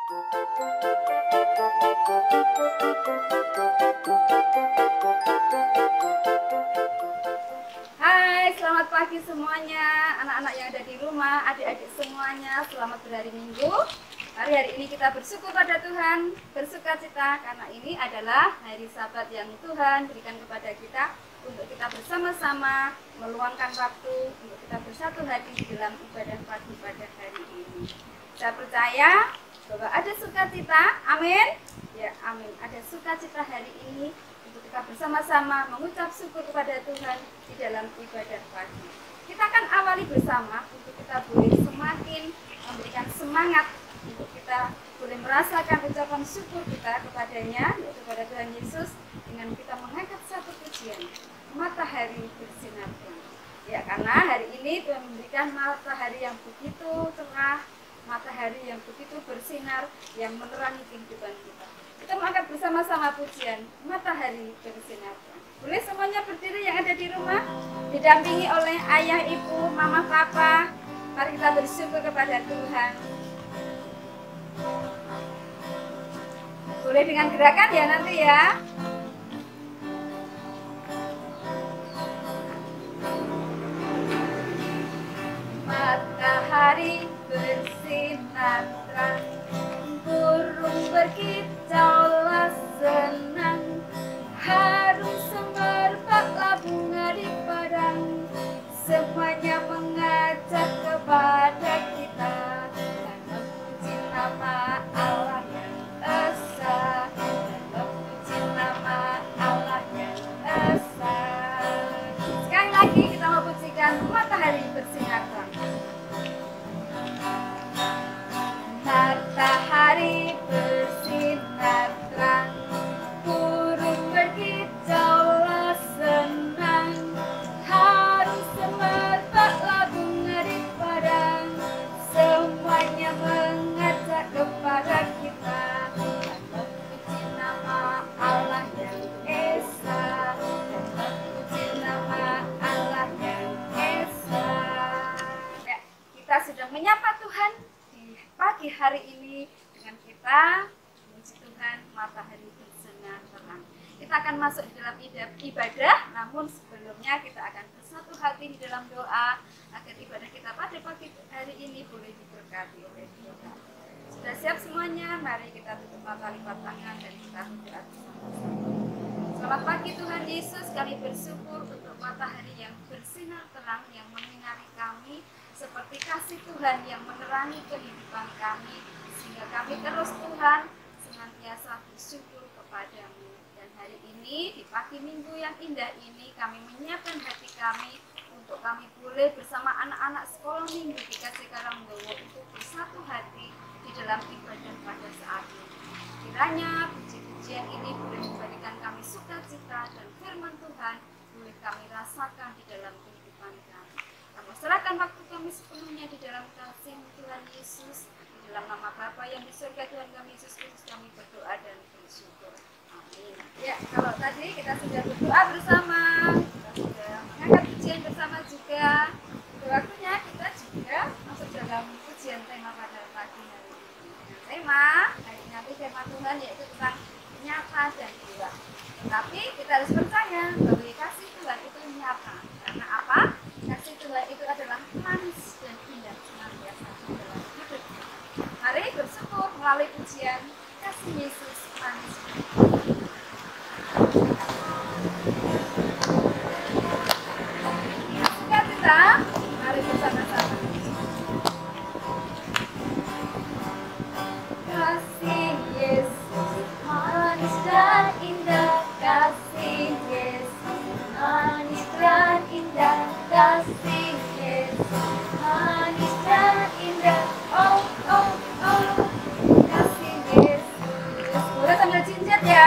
Hai, selamat pagi semuanya, anak-anak yang ada di rumah, adik-adik semuanya, selamat berhari Minggu. Hari ini kita bersyukur pada Tuhan, bersukacita karena ini adalah hari Sabat yang Tuhan berikan kepada kita untuk kita bersama-sama meluangkan waktu untuk kita bersatu hati di dalam ibadah pagi pada hari ini. Saya percaya bahwa ada sukacita, amin. Ya, amin. Ada sukacita hari ini untuk kita bersama-sama mengucap syukur kepada Tuhan di dalam ibadah pagi. Kita akan awali bersama untuk kita boleh semakin memberikan semangat untuk kita boleh merasakan ucapan syukur kita kepadanya, yaitu kepada Tuhan Yesus, dengan kita mengangkat satu pujian, matahari bersinar terang. Ya, karena hari ini Tuhan memberikan matahari yang begitu cerah, matahari yang begitu bersinar, yang menerangi kehidupan kita. Kita mengangkat bersama-sama pujian, matahari bersinar terang. Boleh semuanya berdiri yang ada di rumah, didampingi oleh ayah, ibu, mama, papa. Mari kita bersyukur kepada Tuhan. Boleh dengan gerakan ya nanti ya. Matahari bersinar terang, burung berkicaulah senang, harum semerbaklah bunga di padang, semuanya mengajak kepada kita dan memuji nama Allah yang esa, dan memuji nama Allah yang esa. Sekali lagi kita memujikan matahari bersinar terang. Matahari bersinar terang, burung berkicaulah senang, harum semerbaklah bunga di padang, semuanya mengajak kepada kita dan memuji nama Allah yang esa, dan memuji nama Allah yang esa. Ya, kita sudah menyapa Tuhan pagi hari ini dengan kita memuji Tuhan, matahari bersinar terang. Kita akan masuk di dalam ibadah, namun sebelumnya kita akan bersatu hati di dalam doa agar ibadah kita pada pagi hari ini boleh diberkati oleh Tuhan. Sudah siap semuanya? Mari kita tutup mata, lipat tangan, dan kita berdoa bersama-sama. Selamat pagi Tuhan Yesus, kami bersyukur untuk matahari yang bersinar terang yang menyinari kami, seperti kasih Tuhan yang menerangi kehidupan kami, sehingga kami terus Tuhan senantiasa bersyukur kepadamu. Dan hari ini di pagi Minggu yang indah ini kami menyiapkan hati kami untuk kami boleh bersama anak-anak sekolah Minggu di KC Karangdowo untuk bersatu hati di dalam ibadah pada saat ini. Kiranya puji-pujian ini boleh memberikan kami sukacita dan firman Tuhan boleh kami rasakan di dalam kehidupan kami. Kami serahkan waktu kami sepenuhnya di dalam kasih Tuhan Yesus, di dalam nama Bapa yang di surga Tuhan kami Yesus Kristus kami berdoa dan bersyukur. Amin. Ya, kalau tadi kita sudah berdoa bersama, kita sudah mengangkat pujian bersama juga. Waktunya kita juga masuk dalam pujian tema pada pagi hari ini. Tema hari nanti tema Tuhan yaitu tentang nyata dan doa. Tetapi kita harus percaya bahwa kasih Tuhan itu nyata. Karena apa? Kasih Tuhan itu adalah manis dan indah senantiasa di dalam hidup kita. Mari bersyukur melalui pujian kasih Yesus manis. Suka kita, mari bersama-sama. Kasih Yesus manis dan indah, kasih Yesus manis dan indah, kasih Yesus manis dan indah, oh oh oh, kasih Yesus. Boleh sambil cincin ya.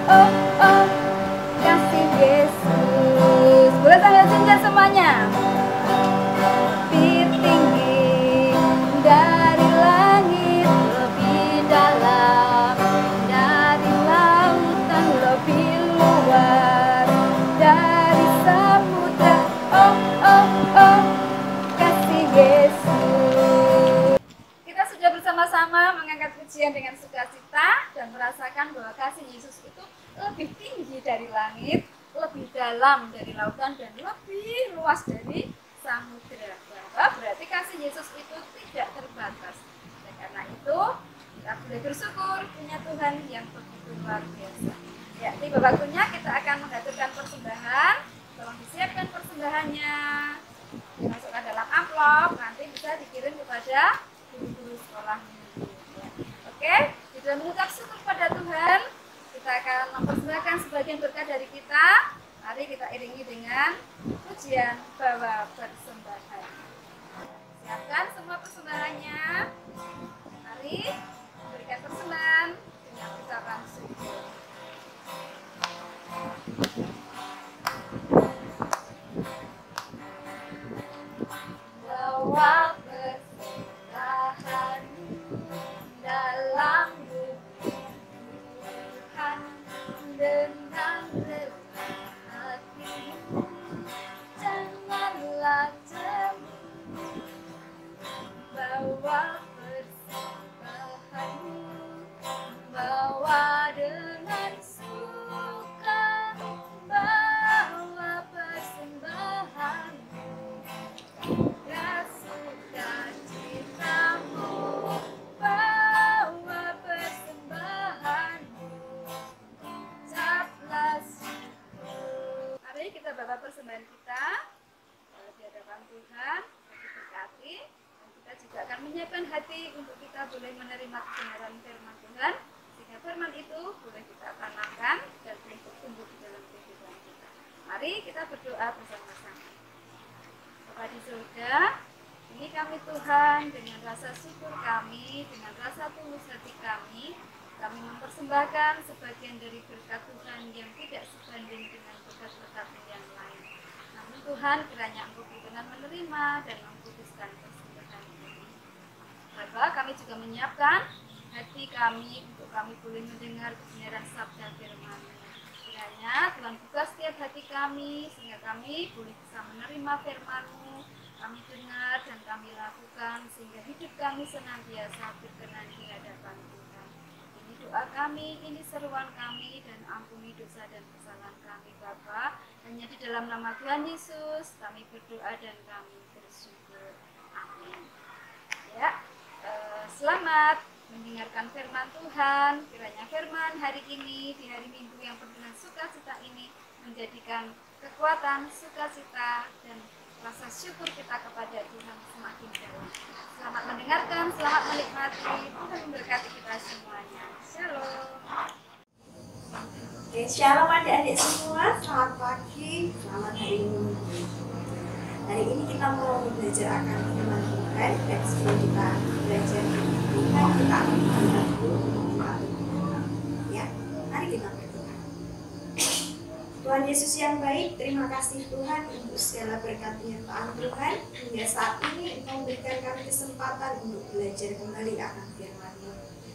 oh, oh, kasih Yesus. Boleh sambil cincin semuanya. Lebih tinggi dari langit, lebih dalam dari lautan, lebih luas dari samudra. Oh, oh, oh, kasih Yesus. Kita sudah bersama-sama mengangkat pujian dengan sukacita dan merasakan bahwa kasih Yesus itu lebih tinggi dari langit, lebih dalam dari lautan, dan lebih luas dari samudra. Bahwa berarti kasih Yesus itu tidak terbatas. Dan karena itu kita boleh bersyukur punya Tuhan yang begitu luar biasa. Ya, di bawah waktunya kita akan mengaturkan persembahan. Tolong disiapkan persembahannya, dimasukkan dalam amplop, nanti bisa dikirim kepada guru-guru sekolah minggu. Ya. Oke, kita mengucap syukur pada Tuhan. Kita akan mempersembahkan sebagian berkat dari kita. Mari kita iringi dengan pujian bawa persembahan. Siapkan semua persembahannya. Mari berikan persembahan dengan ucapan syukur. Bawa persembahan dalam bumi Tuhan dengan lemah hatimu, janganlah cemburu. Bawa persembahanmu, bawa dengan suka, bawa persembahanmu, sukacitamu, bawa persembahanmu, ucaplah syukur. Mari kita bawa persembahan kita di hadapan Tuhan, diberkati, dan kita juga akan menyiapkan hati untuk kita boleh menerima kebenaran firman Tuhan, sehingga firman itu boleh kita tanamkan dan bertumbuh di dalam kehidupan kita. Mari kita berdoa bersama-sama. Bapa di surga, ini kami Tuhan, dengan rasa syukur kami, dengan rasa tulus hati kami mempersembahkan sebagian dari berkat Tuhan yang tidak sebanding dengan berkat-berkat yang lain. Namun Tuhan, kiranya Engkau berkenan menerima dan mengkuduskan persembahan ini. Bapa, kami juga menyiapkan hati kami untuk kami boleh mendengar kebenaran sabda firman-Mu. Kiranya Tuhan buka setiap hati kami sehingga kami boleh bisa menerima firman-Mu, kami dengar dan kami lakukan sehingga hidup kami senantiasa berkenan di hadapan Tuhan. Ini doa kami, ini seruan kami, dan ampuni dosa dan kesalahan kami Bapa. Hanya di dalam nama Tuhan Yesus kami berdoa dan kami bersyukur. Amin. Ya, selamat mendengarkan firman Tuhan. Kiranya firman hari ini, di hari Minggu yang penuh dengan sukacita ini, menjadikan kekuatan, sukacita, dan rasa syukur kita kepada Tuhan semakin dalam. Selamat mendengarkan, selamat menikmati. Tuhan memberkati kita semuanya. Shalom. Oke, shalom adik-adik semua. Selamat pagi, selamat hari Minggu. Hari ini kita mau belajar akan firman Tuhan. Dan sebelum kita belajar Tuhan, kita akan berdoa dulu. Ya, mari kita berdoa. Tuhan Yesus yang baik, terima kasih Tuhan untuk segala berkat penyertaan Tuhan. Hingga saat ini Engkau memberikan kami kesempatan untuk belajar kembali akan firman-Mu.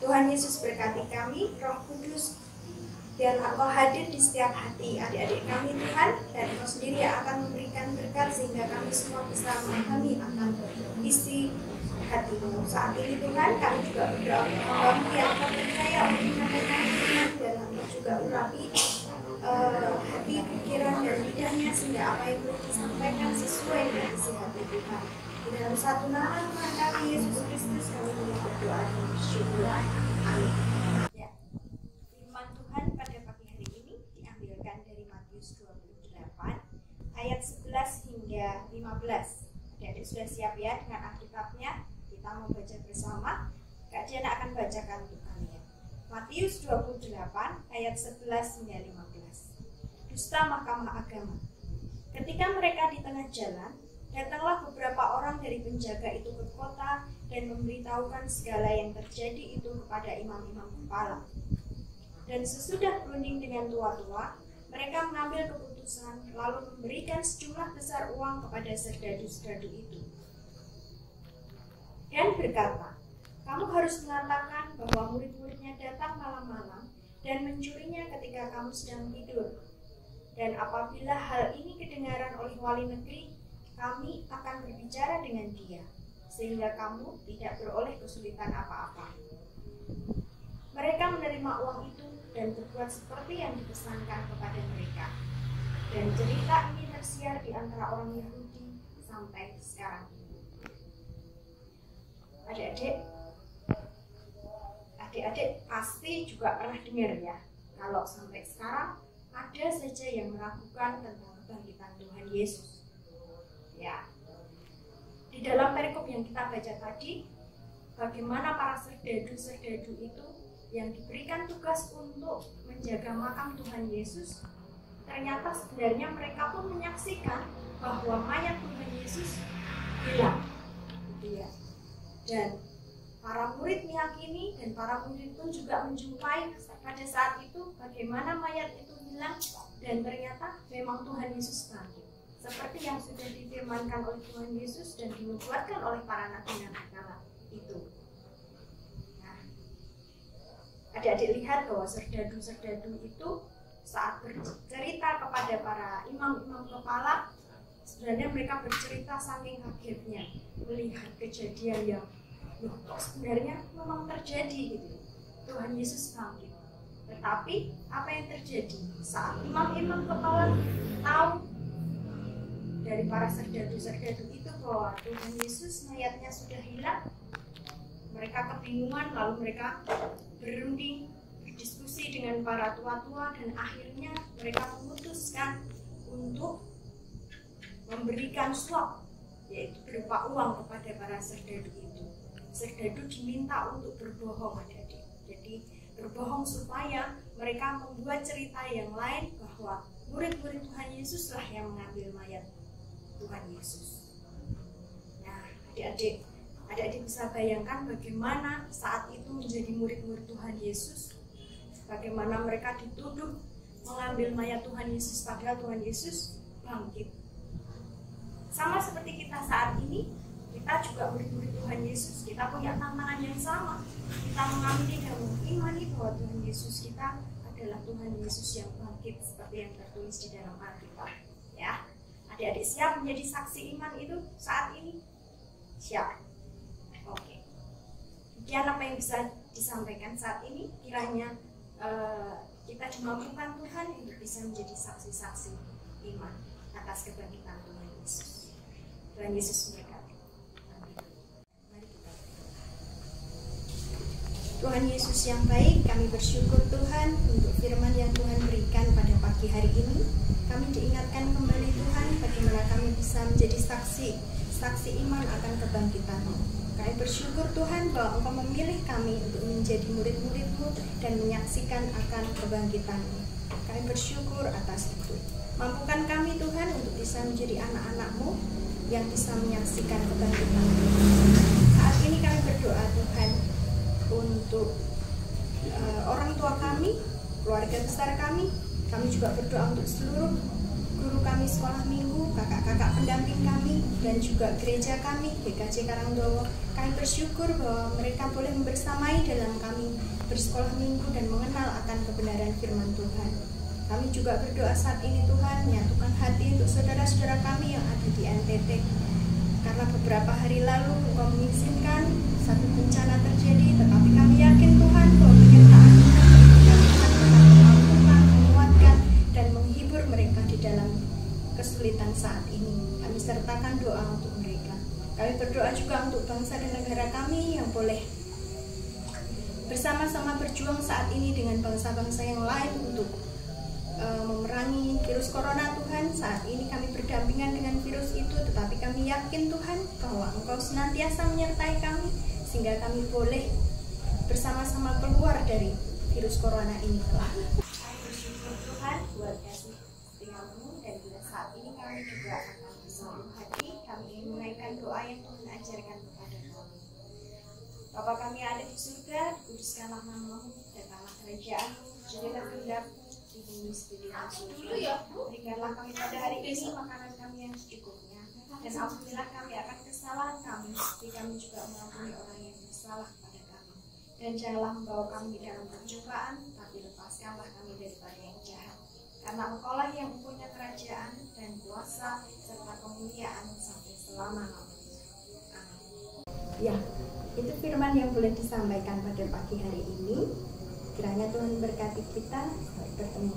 Tuhan Yesus berkati kami, Roh Kudus, biarlah Engkau hadir di setiap hati adik-adik kami Tuhan, dan Engkau sendiri yang akan memberikan berkat sehingga kami semua bisa memahami akan isi hati-Mu. Saat ini Tuhan, kami juga berdoa untuk kami yang Engkau percaya untuk menyampaikan firman, dan Engkau juga urapi hati, pikiran, dan lidahnya sehingga apa yang boleh disampaikan sesuai dengan isi hati Tuhan. Di dalam satu nama Tuhan kami Yesus Kristus kami berdoa dan bersyukur. Amin. Ya. Firman Tuhan pada pagi hari ini diambilkan dari Matius 28 ayat 11 hingga 15. Adik-adik sudah siap ya dengan Alkitabnya? Kita mau baca bersama. Kak Diana akan bacakan untuk kalian. Matius 28 ayat 11 hingga 15. Dusta Mahkamah Agama. Ketika mereka di tengah jalan, datanglah beberapa orang dari penjaga itu ke kota dan memberitahukan segala yang terjadi itu kepada imam-imam kepala. Dan sesudah berunding dengan tua-tua, mereka mengambil keputusan lalu memberikan sejumlah besar uang kepada serdadu-serdadu itu. Dan berkata, kamu harus mengatakan bahwa murid-muridnya datang malam-malam dan mencurinya ketika kamu sedang tidur. Dan apabila hal ini kedengaran oleh wali negeri, kami akan berbicara dengan dia, sehingga kamu tidak beroleh kesulitan apa-apa. Mereka menerima uang itu dan berbuat seperti yang dipesankan kepada mereka. Dan cerita ini tersiar di antara orang Yahudi sampai sekarang. Adik-adik pasti juga pernah dengar ya, kalau sampai sekarang ada saja yang meragukan tentang kebangkitan Tuhan Yesus. Ya, di dalam perikop yang kita baca tadi, bagaimana para serdadu-serdadu itu yang diberikan tugas untuk menjaga makam Tuhan Yesus, ternyata sebenarnya mereka pun menyaksikan bahwa mayat Tuhan Yesus hilang, gitu ya. Dan para murid meyakini dan para murid pun juga menjumpai pada saat itu bagaimana mayat itu hilang dan ternyata memang Tuhan Yesus bangkit. Seperti yang sudah difirmankan oleh Tuhan Yesus dan dinubuatkan oleh para nabi-nabi kala itu. Adik-adik lihat bahwa serdadu-serdadu itu saat bercerita kepada para imam-imam kepala, sebenarnya mereka bercerita saking kagetnya melihat kejadian yang kok sebenarnya memang terjadi gitu. Tuhan Yesus bangkit. Tetapi apa yang terjadi saat imam-imam kepala tahu dari para serdadu-serdadu itu bahwa Tuhan Yesus mayatnya sudah hilang, mereka kebingungan, lalu mereka berunding, berdiskusi dengan para tua-tua, dan akhirnya mereka memutuskan untuk memberikan suap, yaitu berupa uang kepada para serdadu itu. Serdadu diminta untuk berbohong, adik-adik. Jadi berbohong supaya mereka membuat cerita yang lain bahwa murid-murid Tuhan Yesuslah yang mengambil mayat Tuhan Yesus. Nah, adik-adik bisa bayangkan bagaimana saat itu menjadi murid-murid Tuhan Yesus, bagaimana mereka dituduh mengambil mayat Tuhan Yesus padahal Tuhan Yesus bangkit. Sama seperti kita saat ini, kita juga murid-murid Tuhan Yesus, kita punya tantangan yang sama. Kita mengamini dan mengimani bahwa Tuhan Yesus kita adalah Tuhan Yesus yang bangkit seperti yang tertulis di dalam Alkitab. Ya, adik-adik siap menjadi saksi iman itu saat ini? Siap. Oke, demikian apa yang bisa disampaikan saat ini. Kiranya kita dimampukan Tuhan untuk bisa menjadi saksi-saksi iman atas kebangkitan Tuhan Yesus. Tuhan Yesus memberkati. Mari kita. Tuhan Yesus yang baik, kami bersyukur Tuhan untuk firman yang Tuhan berikan pada pagi hari ini. Kami diingatkan kembali Tuhan bagaimana kami bisa menjadi saksi iman akan kebangkitan-Mu. Kami bersyukur Tuhan bahwa Engkau memilih kami untuk menjadi murid-murid-Mu dan menyaksikan akan kebangkitan-Mu. Kami bersyukur atas itu. Mampukan kami Tuhan untuk bisa menjadi anak-anak-Mu yang bisa menyaksikan kebangkitan-Mu. Saat ini kami berdoa Tuhan untuk orang tua kami, keluarga besar kami. Kami juga berdoa untuk seluruh guru kami sekolah minggu, kakak-kakak pendamping kami, dan juga gereja kami, GKJ Karangdowo. Kami bersyukur bahwa mereka boleh membersamai dalam kami bersekolah minggu dan mengenal akan kebenaran firman Tuhan. Kami juga berdoa saat ini Tuhan, nyatukan hati untuk saudara-saudara kami yang ada di NTT. Karena beberapa hari lalu Engkau mengizinkan satu bencana terjadi, tetapi kami yakin Tuhan bahwa penyertaan Tuhan mampukan, menguatkan, dan menghibur mereka di dalam kesulitan saat ini. Kami sertakan doa untuk mereka. Kami berdoa juga untuk bangsa dan negara kami yang boleh bersama-sama berjuang saat ini dengan bangsa-bangsa yang lain untuk memerangi virus corona Tuhan. Saat ini kami berdampingan dengan virus itu, tetapi kami yakin Tuhan bahwa Engkau senantiasa menyertai kami sehingga kami boleh bersama-sama keluar dari virus corona ini kelak. Kami bersyukur Tuhan buat kasih setia-Mu, dan bila saat ini kami juga akan bersatu hati, kami ingin menaikkan doa yang Tuhan ajarkan kepada kami. Bapa kami ada di surga, dikuduskanlah nama-Mu, datanglah kerajaan-Mu, jadilah memenuhi pilihan Dulu ya, Bu. Berikanlah kami pada hari ini makanan kami yang secukupnya, dan ampunilah kami akan kesalahan kami, seperti kami juga mengampuni orang yang bersalah kepada kami. Dan janganlah membawa kami dalam percobaan, tapi lepaskanlah kami daripada yang jahat. Karena Engkaulah yang mempunyai kerajaan dan kuasa serta kemuliaan sampai selama-lamanya. Amin. Ya, itu firman yang boleh disampaikan pada pagi hari ini. Kiranya Tuhan berkati kita. Sampai bertemu.